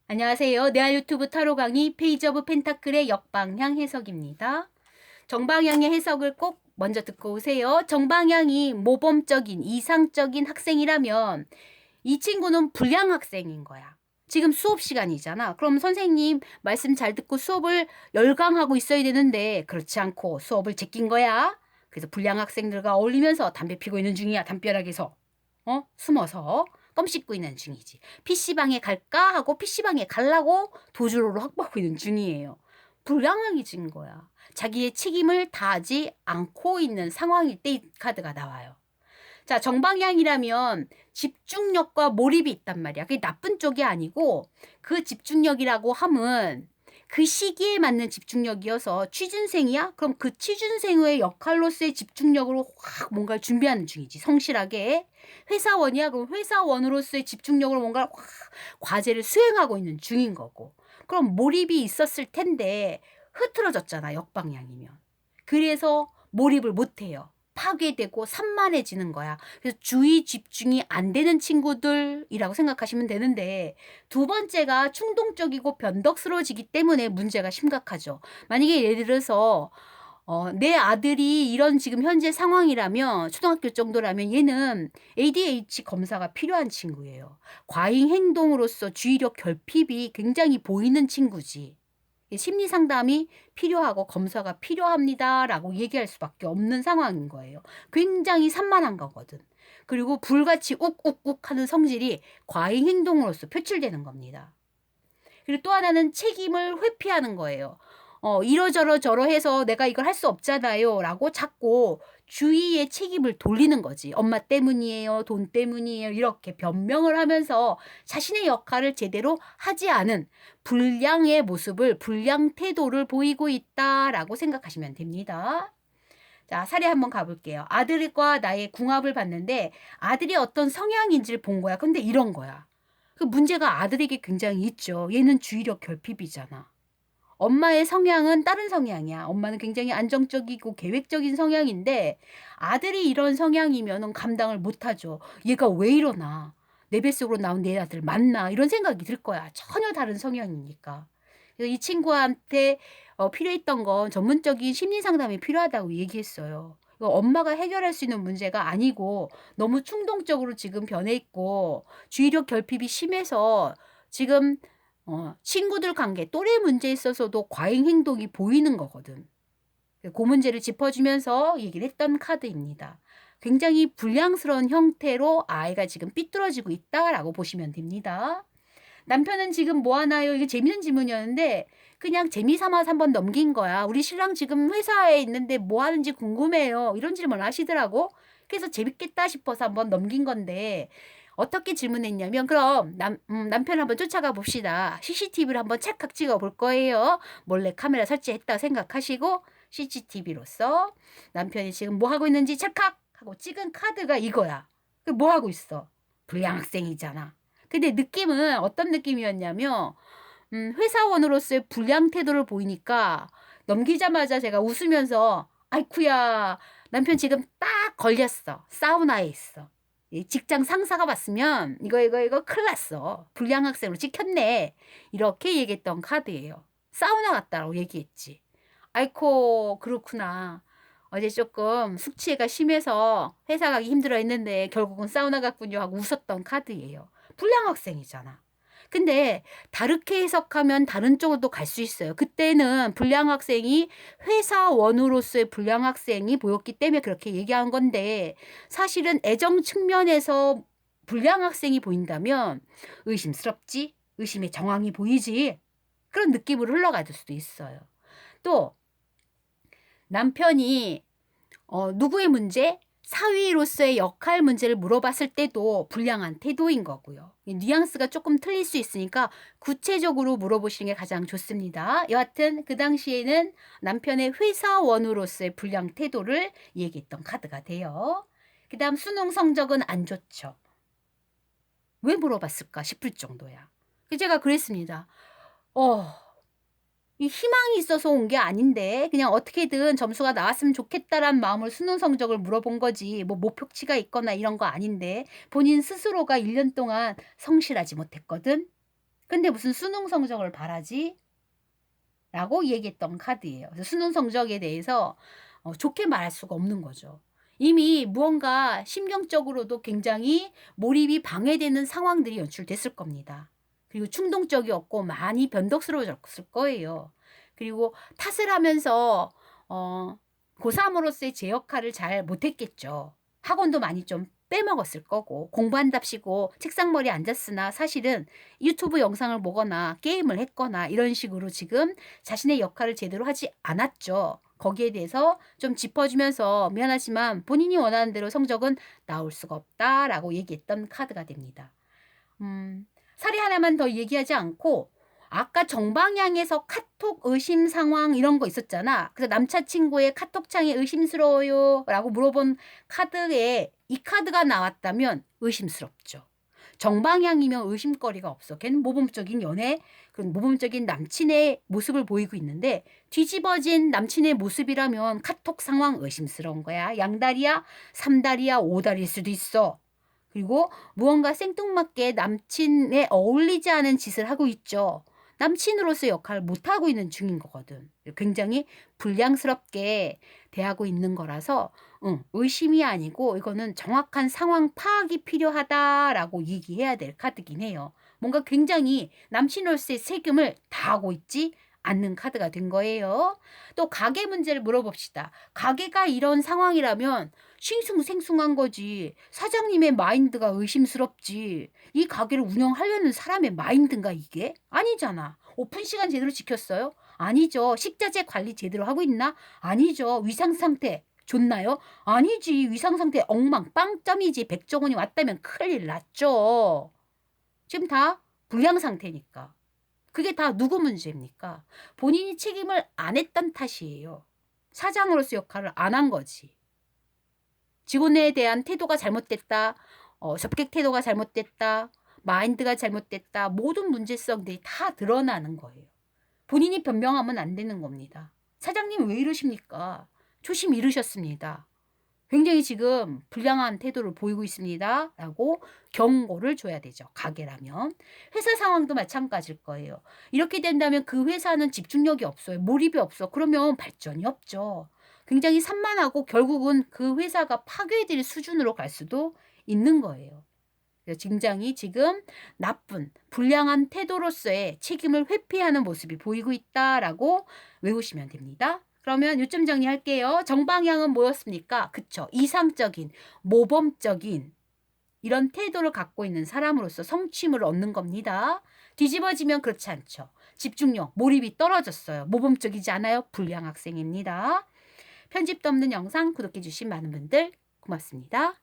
안녕하세요. 내알 유튜브 타로 강의 페이지 오브 펜타클의 역방향 해석입니다. 정방향의 해석을 꼭 먼저 듣고 오세요. 정방향이 모범적인 이상적인 학생이라면 이 친구는 불량 학생인 거야. 지금 수업 시간이잖아. 그럼 선생님 말씀 잘 듣고 수업을 열광하고 있어야 되는데 그렇지 않고 수업을 제낀 거야. 그래서 불량 학생들과 어울리면서 담배 피고 있는 중이야. 담벼락에서. 숨어서 껌 씹고 있는 중이지. PC방에 갈까 하고 PC방에 가려고 도주로를 확보하고 있는 중이에요. 불량학이진 거야. 자기의 책임을 다하지 않고 있는 상황일 때 이 카드가 나와요. 자, 정방향이라면 집중력과 몰입이 있단 말이야. 그게 나쁜 쪽이 아니고 그 집중력이라고 함은 그 시기에 맞는 집중력이어서 취준생이야? 그럼 그 취준생의 역할로서의 집중력으로 확 뭔가를 준비하는 중이지. 성실하게. 회사원이야? 그럼 회사원으로서의 집중력으로 뭔가 확 과제를 수행하고 있는 중인 거고. 그럼 몰입이 있었을 텐데 흐트러졌잖아, 역방향이면. 그래서 몰입을 못해요. 파괴되고 산만해지는 거야. 그래서 주의 집중이 안 되는 친구들이라고 생각하시면 되는데 두 번째가 충동적이고 변덕스러워지기 때문에 문제가 심각하죠. 만약에 예를 들어서 내 아들이 이런 지금 현재 상황이라면 초등학교 정도라면 얘는 ADH 검사가 필요한 친구예요. 과잉 행동으로서 주의력 결핍이 굉장히 보이는 친구지. 심리 상담이 필요하고 검사가 필요합니다라고 얘기할 수밖에 없는 상황인 거예요. 굉장히 산만한 거거든. 그리고 불같이 욱욱욱 하는 성질이 과잉 행동으로서 표출되는 겁니다. 그리고 또 하나는 책임을 회피하는 거예요. 이러저러저러해서 내가 이걸 할 수 없잖아요 라고 자꾸 주위의 책임을 돌리는 거지. 엄마 때문이에요, 돈 때문이에요, 이렇게 변명을 하면서 자신의 역할을 제대로 하지 않은 불량의 모습을, 불량 태도를 보이고 있다라고 생각하시면 됩니다. 자, 사례 한번 가볼게요. 아들과 나의 궁합을 봤는데 아들이 어떤 성향인지를 본 거야. 근데 이런 거야. 그 문제가 아들에게 굉장히 있죠. 얘는 주의력 결핍이잖아. 엄마의 성향은 다른 성향이야. 엄마는 굉장히 안정적이고 계획적인 성향인데 아들이 이런 성향이면 감당을 못하죠. 얘가 왜 이러나. 내 뱃속으로 나온 내 아들 맞나. 이런 생각이 들 거야. 전혀 다른 성향이니까. 그래서 이 친구한테 필요했던 건 전문적인 심리 상담이 필요하다고 얘기했어요. 이거 엄마가 해결할 수 있는 문제가 아니고 너무 충동적으로 지금 변해 있고 주의력 결핍이 심해서 지금 친구들 관계, 또래 문제에 있어서도 과잉 행동이 보이는 거거든. 그 문제를 짚어주면서 얘기를 했던 카드입니다. 굉장히 불량스러운 형태로 아이가 지금 삐뚤어지고 있다라고 보시면 됩니다. 남편은 지금 뭐 하나요? 이게 재밌는 질문이었는데 그냥 재미삼아서 한번 넘긴 거야. 우리 신랑 지금 회사에 있는데 뭐 하는지 궁금해요. 이런 질문을 하시더라고. 그래서 재밌겠다 싶어서 한번 넘긴 건데 어떻게 질문했냐면 그럼 남편 한번 쫓아가 봅시다. CCTV를 한번 찰칵 찍어 볼 거예요. 몰래 카메라 설치했다 생각하시고 CCTV로서 남편이 지금 뭐 하고 있는지 찰칵 하고 찍은 카드가 이거야. 그 뭐 하고 있어? 불량 학생이잖아. 근데 느낌은 어떤 느낌이었냐면 회사원으로서의 불량 태도를 보이니까 넘기자마자 제가 웃으면서 아이쿠야 남편 지금 딱 걸렸어. 사우나에 있어. 직장 상사가 봤으면 이거 큰일 났어. 불량 학생으로 찍혔네. 이렇게 얘기했던 카드예요. 사우나 갔다라고 얘기했지. 아이코 그렇구나. 어제 조금 숙취가 심해서 회사 가기 힘들어 했는데 결국은 사우나 갔군요 하고 웃었던 카드예요. 불량 학생이잖아. 근데 다르게 해석하면 다른 쪽으로도 갈 수 있어요. 그때는 불량 학생이 회사원으로서의 불량 학생이 보였기 때문에 그렇게 얘기한 건데 사실은 애정 측면에서 불량 학생이 보인다면 의심스럽지? 의심의 정황이 보이지? 그런 느낌으로 흘러갈 수도 있어요. 또 남편이 누구의 문제? 사위로서의 역할 문제를 물어봤을 때도 불량한 태도인 거고요. 뉘앙스가 조금 틀릴 수 있으니까 구체적으로 물어보시는 게 가장 좋습니다. 여하튼 그 당시에는 남편의 회사원으로서의 불량 태도를 얘기했던 카드가 돼요. 그 다음 수능 성적은 안 좋죠. 왜 물어봤을까 싶을 정도야. 제가 그랬습니다. 이 희망이 있어서 온 게 아닌데 그냥 어떻게든 점수가 나왔으면 좋겠다라는 마음으로 수능 성적을 물어본 거지 뭐 목표치가 있거나 이런 거 아닌데 본인 스스로가 1년 동안 성실하지 못했거든. 근데 무슨 수능 성적을 바라지? 라고 얘기했던 카드예요. 그래서 수능 성적에 대해서 좋게 말할 수가 없는 거죠. 이미 무언가 심경적으로도 굉장히 몰입이 방해되는 상황들이 연출됐을 겁니다. 그리고 충동적이었고 많이 변덕스러워졌을 거예요. 그리고 탓을 하면서 고3으로서의 제 역할을 잘 못했겠죠. 학원도 많이 좀 빼먹었을 거고 공부한답시고 책상머리에 앉았으나 사실은 유튜브 영상을 보거나 게임을 했거나 이런 식으로 지금 자신의 역할을 제대로 하지 않았죠. 거기에 대해서 좀 짚어주면서 미안하지만 본인이 원하는 대로 성적은 나올 수가 없다라고 얘기했던 카드가 됩니다. 사례 하나만 더 얘기하지 않고 아까 정방향에서 카톡 의심 상황 이런 거 있었잖아. 그래서 남자친구의 카톡창에 의심스러워요 라고 물어본 카드에 이 카드가 나왔다면 의심스럽죠. 정방향이면 의심거리가 없어. 걔는 모범적인 연애, 그런 모범적인 남친의 모습을 보이고 있는데 뒤집어진 남친의 모습이라면 카톡 상황 의심스러운 거야. 양다리야, 삼다리야, 오다리일 수도 있어. 그리고 무언가 생뚱맞게 남친에 어울리지 않은 짓을 하고 있죠. 남친으로서의 역할을 못하고 있는 중인 거거든. 굉장히 불량스럽게 대하고 있는 거라서 의심이 아니고 이거는 정확한 상황 파악이 필요하다라고 얘기해야 될 카드긴 해요. 뭔가 굉장히 남친으로서의 책임을 다하고 있지 않는 카드가 된 거예요. 또 가게 문제를 물어봅시다. 가게가 이런 상황이라면 싱숭생숭한 거지. 사장님의 마인드가 의심스럽지. 이 가게를 운영하려는 사람의 마인드인가 이게? 아니잖아. 오픈 시간 제대로 지켰어요? 아니죠. 식자재 관리 제대로 하고 있나? 아니죠. 위상 상태 좋나요? 아니지. 위상 상태 엉망 빵점이지. 백종원이 왔다면 큰일 났죠. 지금 다 불량 상태니까. 그게 다 누구 문제입니까? 본인이 책임을 안 했던 탓이에요. 사장으로서 역할을 안 한 거지. 직원에 대한 태도가 잘못됐다. 접객 태도가 잘못됐다. 마인드가 잘못됐다. 모든 문제성들이 다 드러나는 거예요. 본인이 변명하면 안 되는 겁니다. 사장님 왜 이러십니까? 초심 잃으셨습니다. 굉장히 지금 불량한 태도를 보이고 있습니다. 라고 경고를 줘야 되죠. 가게라면. 회사 상황도 마찬가지일 거예요. 이렇게 된다면 그 회사는 집중력이 없어요. 몰입이 없어. 그러면 발전이 없죠. 굉장히 산만하고 결국은 그 회사가 파괴될 수준으로 갈 수도 있는 거예요. 굉장히 지금 나쁜 불량한 태도로서의 책임을 회피하는 모습이 보이고 있다라고 외우시면 됩니다. 그러면 요점 정리할게요. 정방향은 뭐였습니까? 그쵸. 이상적인, 모범적인 이런 태도를 갖고 있는 사람으로서 성취물을 얻는 겁니다. 뒤집어지면 그렇지 않죠. 집중력, 몰입이 떨어졌어요. 모범적이지 않아요? 불량 학생입니다. 편집도 없는 영상 구독해 주신 많은 분들 고맙습니다.